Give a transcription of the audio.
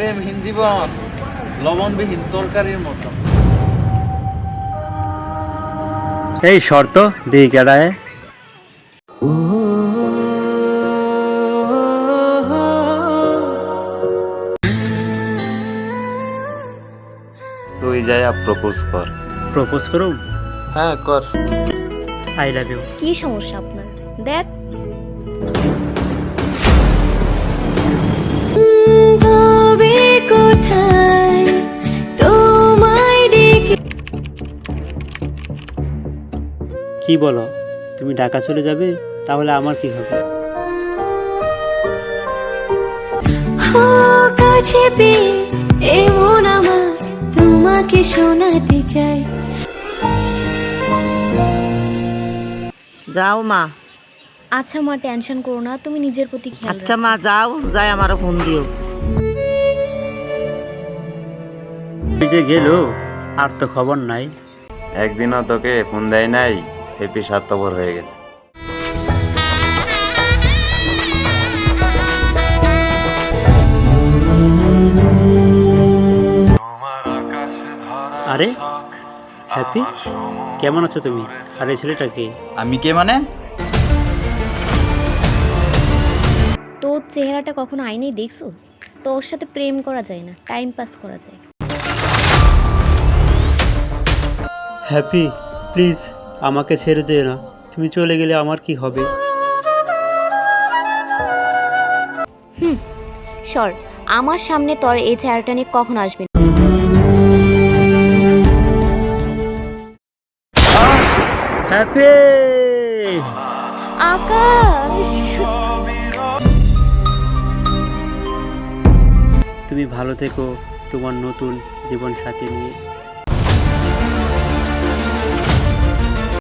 প্রেমহীন জীবন লবণবিহীন তরকারির মতো। এই শর্ত দিই কেডায় তুই যাই প্রপোজ কর। প্রপোজ করুম। হ্যাঁ কর। I love you. কি সমস্যা আপনার? দেখ কি বলো, তুমি ঢাকা চলে যাবে? তাহলে আমার কি হবে? কাছে পেয়ে এমন আমার তোমাকে শোনাতে চাই। যাও মা। আচ্ছা মা, টেনশন করো না, তুমি নিজের প্রতি খেয়াল আচ্ছা রাখো। মা যাও, যাই আমার ফোন দিও। এই যে গেল, আর তো খবর নাই। একদিনও তোকে ফোন দেয় নাই, হেপি স্বার্থপর হয়ে গেছে। আরে হ্যাপি, কেমন আছো তুমি? আর এই ছেলেটা কে? আমি কে মানে? তোর চেহারাটা কখনো আইনেই দেখছো? তোর সাথে প্রেম করা যায় না, টাইম পাস করা যায়। হ্যাপি প্লিজ আমাকে ছেড়ে যেও না, তুমি চলে গেলে আমার কি হবে? সর, আমার সামনে তোর এই চেহারাটা নিয়ে কখন আসবে না। হ্যাপি আকাশ, তুমি ভালো থেকো তোমার নতুন জীবন সাথী নিয়ে।